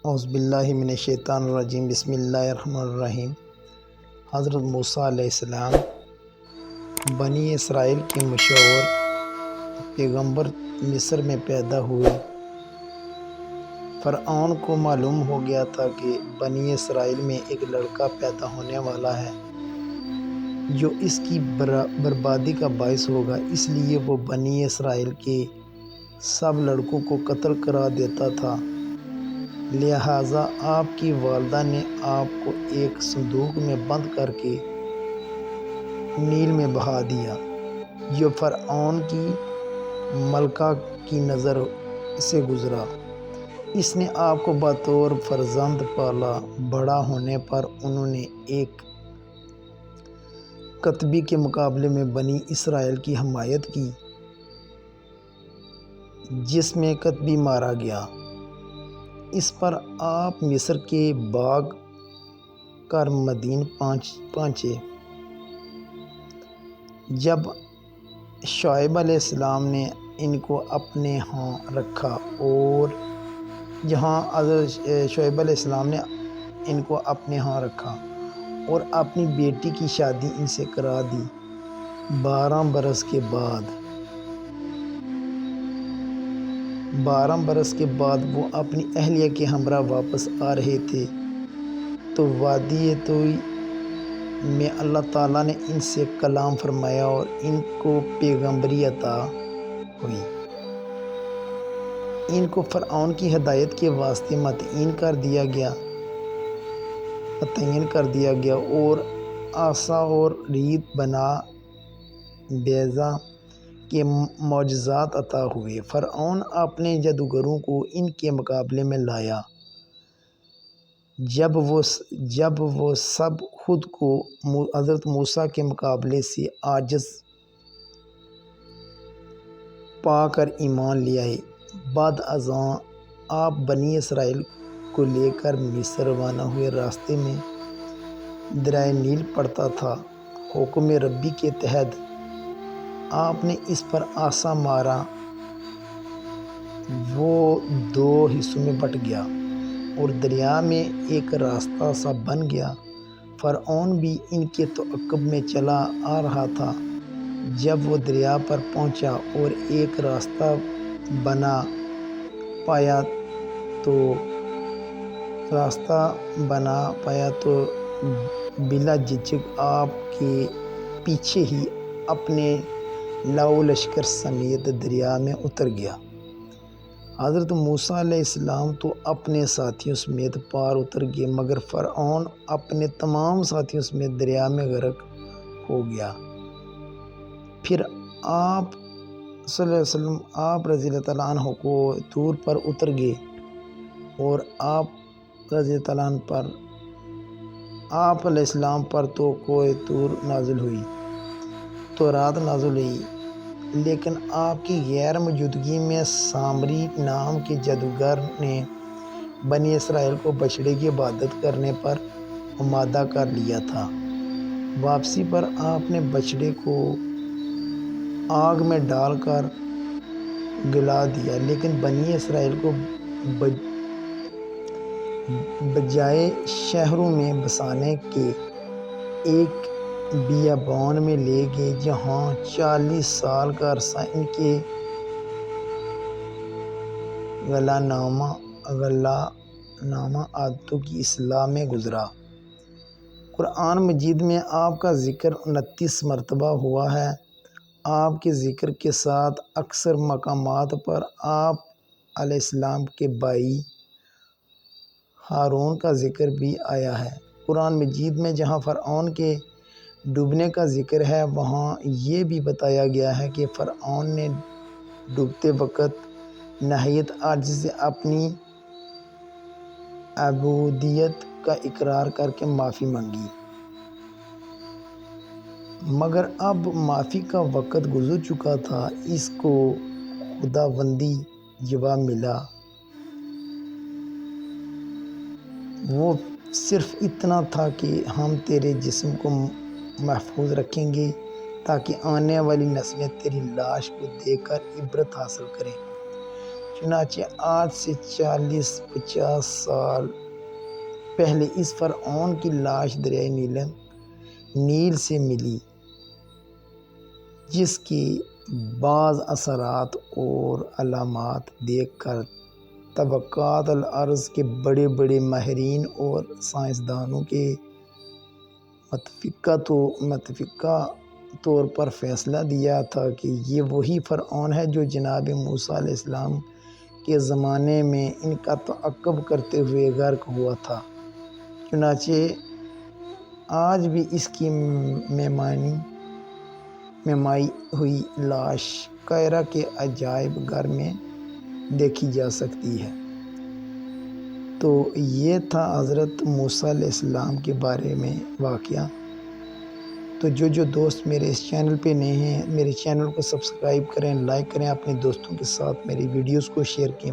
اعوذ باللہ من الشیطان الرجیم بسم اللہ الرحمن الرحیم۔ حضرت موسیٰ علیہ السلام بنی اسرائیل کے مشہور پیغمبر مصر میں پیدا ہوئے۔ فرعون کو معلوم ہو گیا تھا کہ بنی اسرائیل میں ایک لڑکا پیدا ہونے والا ہے جو اس کی بربادی کا باعث ہوگا، اس لیے وہ بنی اسرائیل کے سب لڑکوں کو قتل کرا دیتا تھا۔ لہٰذا آپ کی والدہ نے آپ کو ایک صندوق میں بند کر کے نیل میں بہا دیا، جو فرعون کی ملکہ کی نظر سے گزرا۔ اس نے آپ کو بطور فرزند پالا۔ بڑا ہونے پر انہوں نے ایک قطبی کے مقابلے میں بنی اسرائیل کی حمایت کی، جس میں قطبی مارا گیا۔ اس پر آپ مصر کے باغ کر مدین پہنچے۔ جب شعیب علیہ السلام نے ان کو اپنے ہاں رکھا اور اپنی بیٹی کی شادی ان سے کرا دی۔ 12 برس کے بعد وہ اپنی اہلیہ کے ہمراہ واپس آ رہے تھے تو وادی طوی میں اللہ تعالیٰ نے ان سے کلام فرمایا اور ان کو پیغمبری عطا ہوئی۔ ان کو فرعون کی ہدایت کے واسطے متعین کر دیا گیا اور عصا اور ریت بنا بیضا کے معجزات عطا ہوئے۔ فرعون اپنے جادوگروں کو ان کے مقابلے میں لایا۔ جب وہ سب خود کو حضرت موسیٰ کے مقابلے سے عاجز پا کر ایمان لے آئے۔ بعد ازاں آپ بنی اسرائیل کو لے کر مصر روانہ ہوئے۔ راستے میں دریائے نیل پڑتا تھا۔ حکم ربی کے تحت آپ نے اس پر عصا مارا، وہ 2 حصوں میں بٹ گیا اور دریا میں ایک راستہ سا بن گیا۔ فرعون بھی ان کے تعاقب میں چلا آ رہا تھا۔ جب وہ دریا پر پہنچا اور ایک راستہ بنا پایا تو بلا جھجک آپ کے پیچھے ہی اپنے لاؤ لشکر سمیت دریا میں اتر گیا۔ حضرت موسیٰ علیہ السلام تو اپنے ساتھیوں سمیت پار اتر گئے، مگر فرعون اپنے تمام ساتھیوں سمیت دریا میں غرق ہو گیا۔ پھر آپ صلی اللہ علیہ وسلم رضی اللہ عنہ کو طور پر اتر گئے اور آپ رضی اللہ عنہ پر آپ علیہ السلام پر تو کوہ طور نازل ہوئی، تورات نازل ہوئی، لیکن آپ کی غیر موجودگی میں سامری نام کے جادوگر نے بنی اسرائیل کو بچھڑے کی عبادت کرنے پر آمادہ کر لیا تھا۔ واپسی پر آپ نے بچھڑے کو آگ میں ڈال کر گلا دیا، لیکن بنی اسرائیل کو بجائے شہروں میں بسانے کے ایک بیابان میں لے گئے، جہاں 40 سال کا عرصہ ان کے غلانامہ عادتوں کی اصلاح میں گزرا۔ قرآن مجید میں آپ کا ذکر 29 مرتبہ ہوا ہے۔ آپ کے ذکر کے ساتھ اکثر مقامات پر آپ علیہ السلام کے بھائی ہارون کا ذکر بھی آیا ہے۔ قرآن مجید میں جہاں فرعون کے ڈوبنے کا ذکر ہے، وہاں یہ بھی بتایا گیا ہے کہ فرعون نے ڈوبتے وقت نہایت عاجزی سے اپنی عبودیت کا اقرار کر کے معافی مانگی، مگر اب معافی کا وقت گزر چکا تھا۔ اس کو خداوندی جواب ملا، وہ صرف اتنا تھا کہ ہم تیرے جسم کو محفوظ رکھیں گے تاکہ آنے والی نسلیں تیری لاش کو دیکھ کر عبرت حاصل کریں۔ چنانچہ آج سے 40-50 سال پہلے اس فرعون کی لاش دریائے نیل سے ملی، جس کی بعض اثرات اور علامات دیکھ کر طبقات الارض کے بڑے بڑے ماہرین اور سائنسدانوں کے متفقہ طور پر فیصلہ دیا تھا کہ یہ وہی فرعون ہے جو جناب موسیٰ علیہ السلام کے زمانے میں ان کا تعاقب کرتے ہوئے غرق ہوا تھا۔ چنانچہ آج بھی اس کی ممائی ہوئی لاش قاہرہ کے عجائب گھر میں دیکھی جا سکتی ہے۔ تو یہ تھا حضرت موسیٰ علیہ السلام کے بارے میں واقعہ۔ تو جو دوست میرے اس چینل پہ نئے ہیں، میرے چینل کو سبسکرائب کریں، لائک کریں، اپنے دوستوں کے ساتھ میری ویڈیوز کو شیئر کریں۔